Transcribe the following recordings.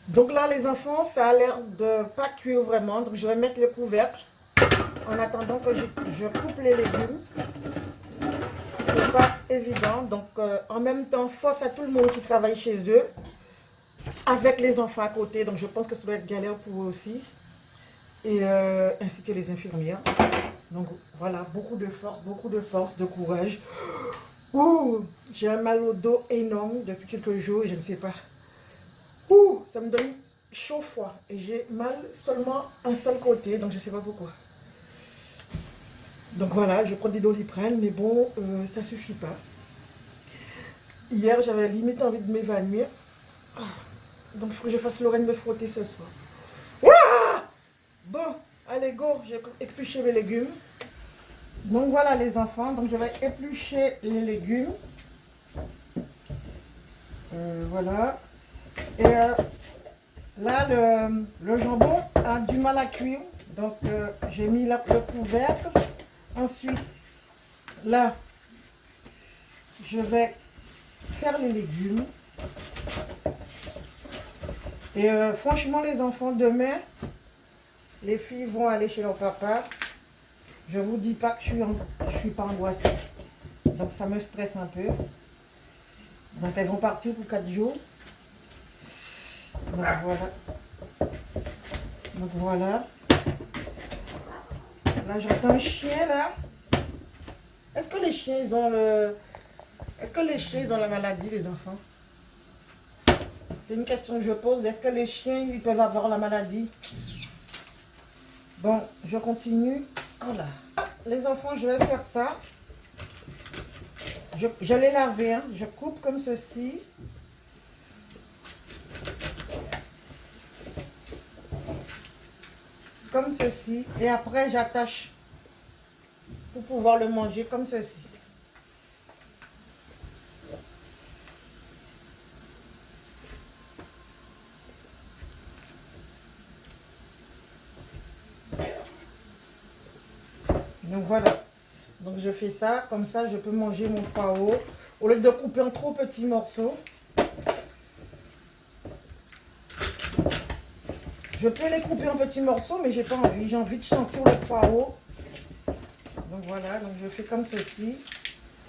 Donc là, les enfants, ça a l'air de pas cuire vraiment. Donc je vais mettre le couvercle en attendant que je coupe les légumes. C'est pas évident. Donc en même temps, force à tout le monde qui travaille chez eux, avec les enfants à côté. Donc je pense que ça doit être galère pour eux aussi. Et ainsi que les infirmières. Donc voilà, beaucoup de force, de courage. Ouh, j'ai un mal au dos énorme depuis quelques jours et je ne sais pas. Ouh, ça me donne chaud-froid. Et j'ai mal seulement un seul côté, donc je ne sais pas pourquoi. Donc voilà, je prends des Doliprane, mais bon, ça ne suffit pas. Hier, j'avais limite envie de m'évanouir. Donc il faut que je fasse Lorraine me frotter ce soir. Ouah. Bon, allez, go, j'ai épluché mes légumes. Donc voilà les enfants, donc je vais éplucher les légumes. Voilà. Et là, le jambon a du mal à cuire. Donc j'ai mis le couvercle. Ensuite, là, je vais faire les légumes. Et franchement les enfants, demain, les filles vont aller chez leur papa. Je vous dis pas que je suis pas angoissée. Donc ça me stresse un peu. Donc elles vont partir pour 4 jours. Donc voilà. Donc voilà. Là j'entends un chien là. Est-ce que les chiens ils ont le. Est-ce que les chiens ils ont la maladie, les enfants? C'est une question que je pose. Est-ce que les chiens ils peuvent avoir la maladie? Bon, je continue. Voilà. Les enfants, je vais faire ça. Je l'ai lavé, hein. Je coupe comme ceci. Comme ceci. Et après, j'attache pour pouvoir le manger comme ceci. Donc voilà. Donc je fais ça. Comme ça, je peux manger mon poireau. Au lieu de couper en trop petits morceaux. Je peux les couper en petits morceaux, mais j'ai pas envie. J'ai envie de sentir le poireau. Donc voilà, donc je fais comme ceci.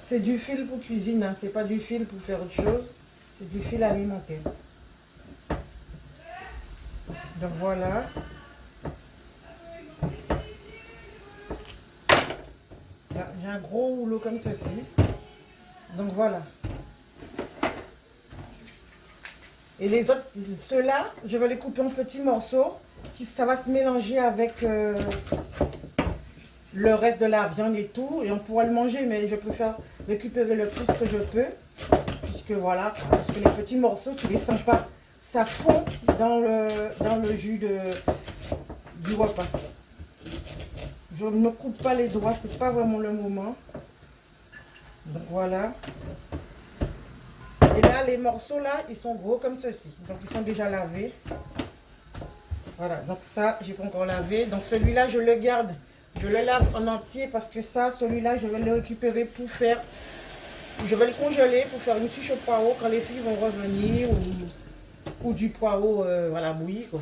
C'est du fil pour cuisine, hein. C'est pas du fil pour faire autre chose. C'est du fil alimentaire. Donc voilà. Là, j'ai un gros rouleau comme ceci. Donc voilà. Et les autres, ceux-là, je vais les couper en petits morceaux. Ça va se mélanger avec le reste de la viande et tout. Et on pourra le manger, mais je préfère récupérer le plus que je peux. Puisque voilà, parce que les petits morceaux, tu les sens pas. Ça fond dans le jus du repas. Je ne me coupe pas les doigts, c'est pas vraiment le moment. Donc voilà. Et là, les morceaux là, ils sont gros comme ceci. Donc ils sont déjà lavés. Voilà, donc ça, j'ai pas encore lavé. Donc celui-là, je le garde. Je le lave en entier parce que ça, celui-là, je vais le récupérer pour faire... Je vais le congeler pour faire une fiche au poireau quand les filles vont revenir ou du poireau voilà, bouilli, quoi.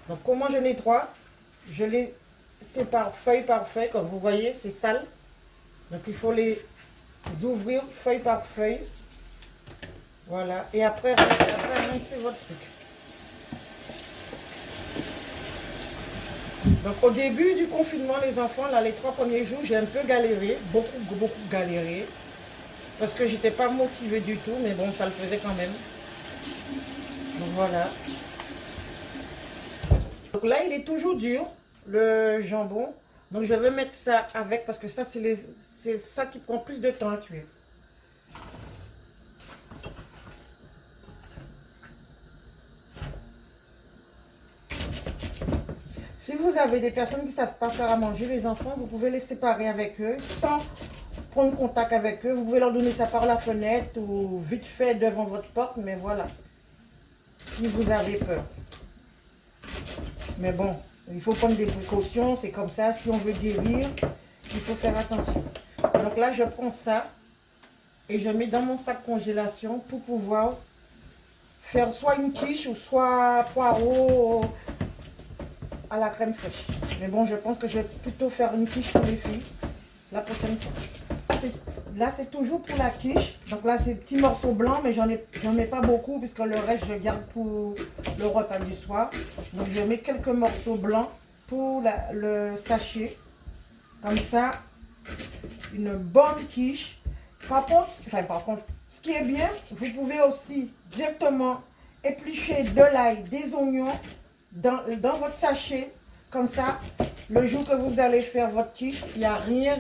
Donc comment je nettoie? Je les sépare feuille par feuille, comme vous voyez, c'est sale. Donc il faut les ouvrir feuille par feuille. Voilà. Et après rincez votre truc. Donc au début du confinement, les enfants, là, les 3 premiers jours, j'ai un peu galéré, beaucoup galéré. Parce que j'étais pas motivée du tout, mais bon, ça le faisait quand même. Donc voilà. Donc là, il est toujours dur, le jambon. Donc je vais mettre ça avec, parce que ça, c'est ça qui prend plus de temps à cuire. Si vous avez des personnes qui ne savent pas faire à manger, les enfants, vous pouvez les séparer avec eux sans prendre contact avec eux. Vous pouvez leur donner ça par la fenêtre ou vite fait devant votre porte, mais voilà. Si vous avez peur. Mais bon, il faut prendre des précautions, c'est comme ça. Si on veut guérir, il faut faire attention. Donc là, je prends ça et je mets dans mon sac congélation pour pouvoir faire soit une quiche ou soit poireau à la crème fraîche. Mais bon, je pense que je vais plutôt faire une quiche pour les filles la prochaine fois. Là, c'est toujours pour la quiche. Donc là, c'est petits morceaux blancs, mais j'en mets pas beaucoup puisque le reste, je garde pour le repas du soir. Donc, je mets quelques morceaux blancs pour le sachet. Comme ça, une bonne quiche. Par contre, ce qui est bien, vous pouvez aussi directement éplucher de l'ail, des oignons dans votre sachet. Comme ça, le jour que vous allez faire votre quiche, il n'y a rien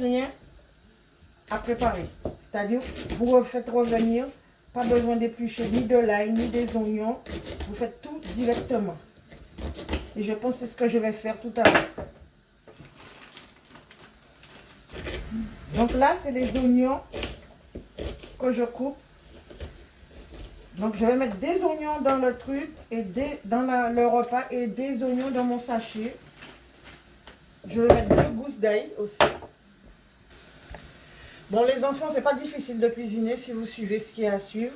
à préparer. C'est-à-dire, vous refaites revenir, pas besoin d'éplucher ni de l'ail, ni des oignons. Vous faites tout directement. Et je pense que c'est ce que je vais faire tout à l'heure. Donc là, c'est les oignons que je coupe. Donc, je vais mettre des oignons dans le truc, et dans le repas, et des oignons dans mon sachet. Je vais mettre 2 gousses d'ail aussi. Bon, les enfants, c'est pas difficile de cuisiner si vous suivez ce qu'il y a à suivre.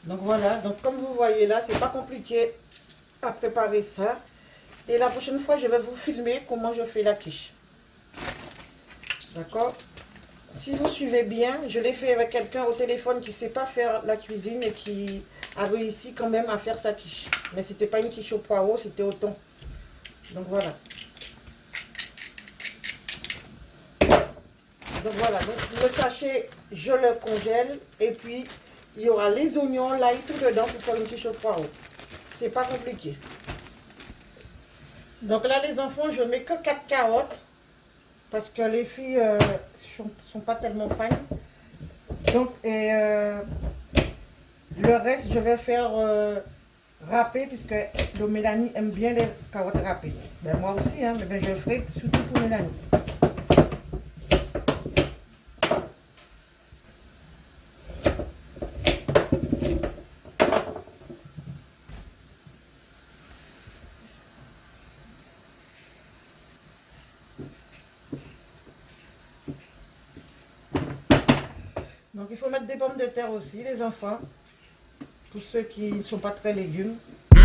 Donc voilà, donc comme vous voyez là, c'est pas compliqué à préparer ça. Et la prochaine fois, je vais vous filmer comment je fais la quiche. D'accord? Si vous suivez bien, je l'ai fait avec quelqu'un au téléphone qui ne sait pas faire la cuisine et qui a réussi quand même à faire sa quiche. Mais c'était pas une quiche au poireau, c'était au thon. Donc voilà. Donc voilà, donc le sachet, je le congèle et puis il y aura les oignons, l'ail tout dedans pour faire une quiche au poireau. C'est pas compliqué. Donc là les enfants, je mets que 4 carottes parce que les filles sont pas tellement fans. Donc le reste je vais faire râper puisque le Mélanie aime bien les carottes râpées. Ben moi aussi, hein, mais ben, je le ferai surtout pour Mélanie. Donc il faut mettre des pommes de terre aussi, les enfants, pour ceux qui ne sont pas très légumes. Il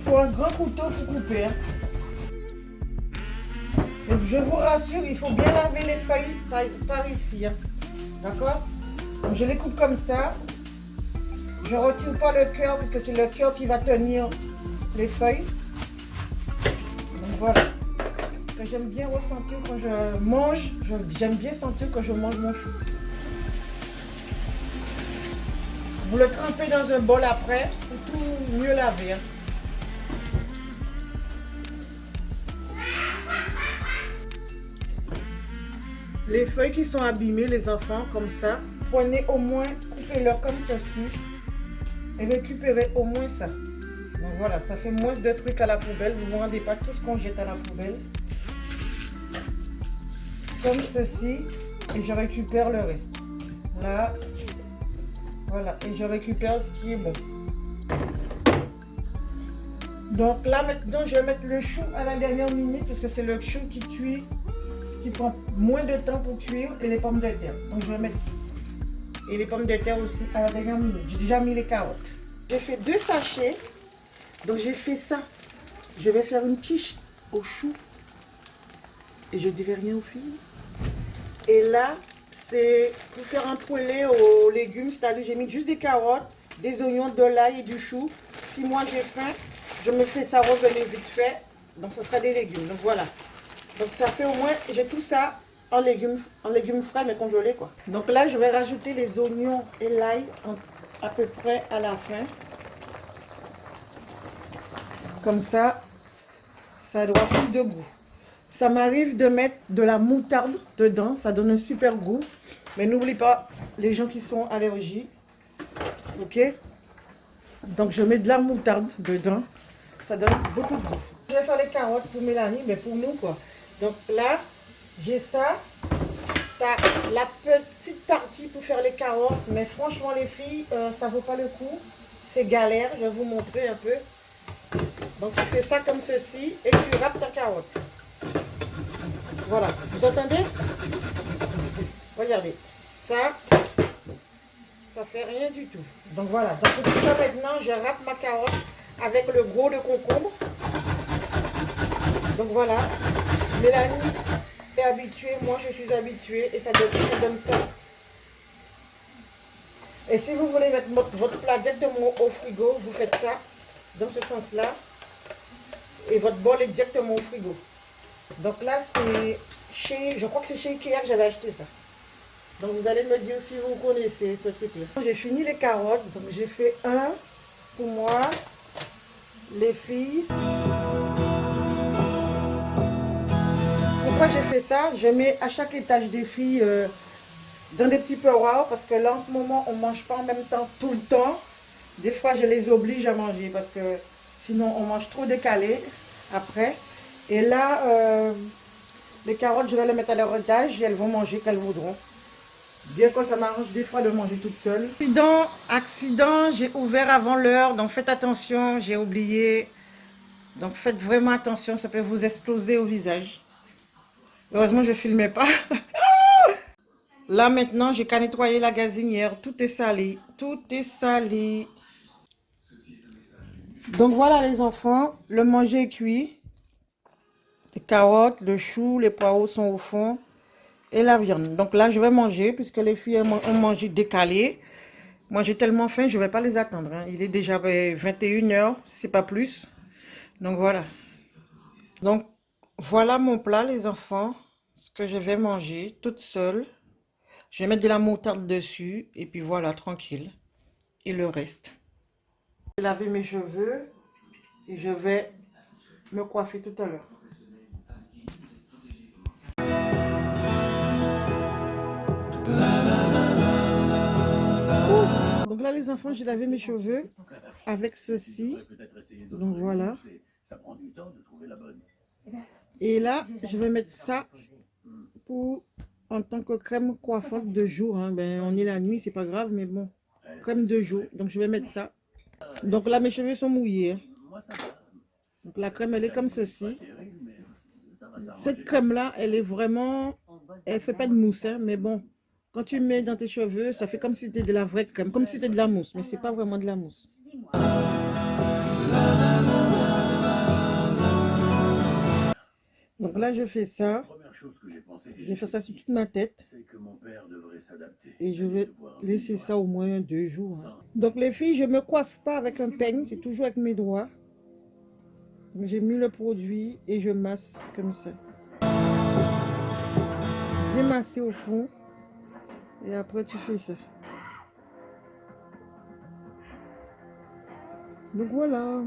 faut un grand couteau pour couper. Hein. Et je vous rassure, il faut bien laver les feuilles par ici. Hein. D'accord? Donc je les coupe comme ça. Je ne retire pas le cœur parce que c'est le cœur qui va tenir les feuilles. Donc voilà. Ce que j'aime bien ressentir quand je mange, j'aime bien sentir que je mange mon chou. Vous le trempez dans un bol après pour tout mieux laver. Hein. Les feuilles qui sont abîmées, les enfants, comme ça, prenez au moins, coupez-leur comme ceci. Et récupérez au moins ça. Donc voilà, ça fait moins de trucs à la poubelle. Vous ne vous rendez pas tout ce qu'on jette à la poubelle. Comme ceci. Et je récupère le reste. Là. Voilà. Et je récupère ce qui est bon. Donc là maintenant, je vais mettre le chou à la dernière minute. Parce que c'est le chou qui cuit. Qui prend moins de temps pour cuire. Et les pommes de terre. Donc je vais mettre... Et les pommes de terre aussi à la dernière minute. J'ai déjà mis les carottes. J'ai fait 2 sachets. Donc j'ai fait ça. Je vais faire une quiche au chou. Et je dirai rien aux filles. Et là, c'est pour faire un poulet aux légumes. C'est-à-dire j'ai mis juste des carottes, des oignons, de l'ail et du chou. Si moi j'ai faim, je me fais ça revenir vite fait. Donc ce sera des légumes. Donc voilà. Donc ça fait au moins, j'ai tout ça en légumes frais mais congelés quoi. Donc là je vais rajouter les oignons et l'ail à peu près à la fin. Comme ça, ça doit plus de goût. Ça m'arrive de mettre de la moutarde dedans, ça donne un super goût. Mais n'oublie pas, les gens qui sont allergiques, ok? Donc je mets de la moutarde dedans, ça donne beaucoup de goût. Je vais faire les carottes pour Mélanie, mais pour nous quoi. Donc là, j'ai ça. T'as la petite partie pour faire les carottes, mais franchement les filles, ça vaut pas le coup. C'est galère, je vais vous montrer un peu. Donc tu fais ça comme ceci et tu râpes ta carotte. Voilà, vous entendez? Regardez, ça fait rien du tout. Donc voilà, donc pour tout ça maintenant, je râpe ma carotte avec le gros de concombre. Donc voilà, Mélanie est habituée, moi je suis habituée et ça donne ça. Et si vous voulez mettre votre plat directement au frigo, vous faites ça dans ce sens-là. Et votre bol est directement au frigo. Donc là, c'est chez, je crois que c'est chez Ikea que j'avais acheté ça. Donc vous allez me dire si vous connaissez ce truc-là. J'ai fini les carottes, donc j'ai fait un pour moi, les filles. Pourquoi j'ai fait ça? Je mets à chaque étage des filles dans des petits poireaux parce que là en ce moment on ne mange pas en même temps tout le temps. Des fois je les oblige à manger parce que sinon on mange trop décalé après. Et là, les carottes je vais les mettre à leur étage et elles vont manger qu'elles voudront. Bien que ça m'arrange des fois de manger toute seule. Accident, j'ai ouvert avant l'heure, donc faites attention, j'ai oublié. Donc faites vraiment attention, ça peut vous exploser au visage. Heureusement je ne filmais pas. Là maintenant, j'ai qu'à nettoyer la gazinière. Tout est salé. Tout est salé. Donc voilà les enfants, le manger est cuit. Les carottes, le chou, les poireaux sont au fond. Et la viande. Donc là, je vais manger puisque les filles ont mangé décalé. Moi, j'ai tellement faim, je ne vais pas les attendre. Hein. Il est déjà 21 h, c'est pas plus. Donc voilà. Donc voilà mon plat les enfants. Ce que je vais manger toute seule. Je vais mettre de la moutarde dessus et puis voilà, tranquille. Et le reste. Je vais laver mes cheveux et je vais me coiffer tout à l'heure. Donc là les enfants, j'ai lavé mes cheveux avec ceci. Donc voilà. Et là, je vais mettre ça pour en tant que crème coiffante de jour. Hein. Ben, on est la nuit, c'est pas grave, mais bon. Crème de jour. Donc je vais mettre ça. Donc là, mes cheveux sont mouillés. Hein. Donc la crème, elle est comme ceci. Cette crème-là, elle est vraiment... Elle fait pas de mousse, hein, mais bon. Quand tu mets dans tes cheveux, ça fait comme si c'était de la vraie crème. Comme si c'était de la mousse, mais c'est pas vraiment de la mousse. Donc là, je fais ça. Je fais ça sur toute ma tête. Et je vais laisser ça au moins 2 jours. Hein. Donc les filles, je ne me coiffe pas avec un peigne. C'est toujours avec mes doigts. J'ai mis le produit et je masse comme ça. Bien massé au fond. Et après, tu fais ça. Donc voilà.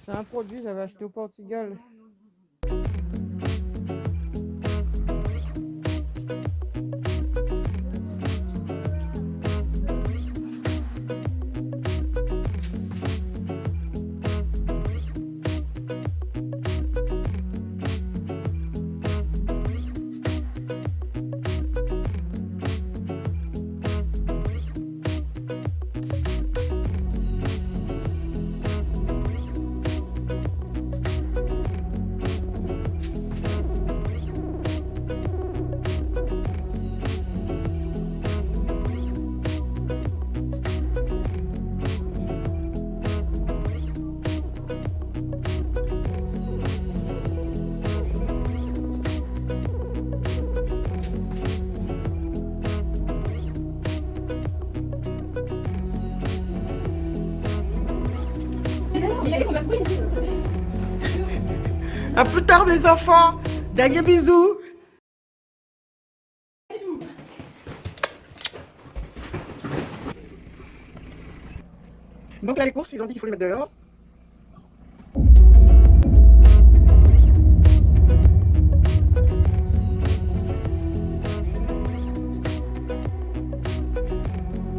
C'est un produit que j'avais acheté au Portugal. À plus tard mes enfants. Dernier bisou. Donc là les courses, ils ont dit qu'il faut les mettre dehors.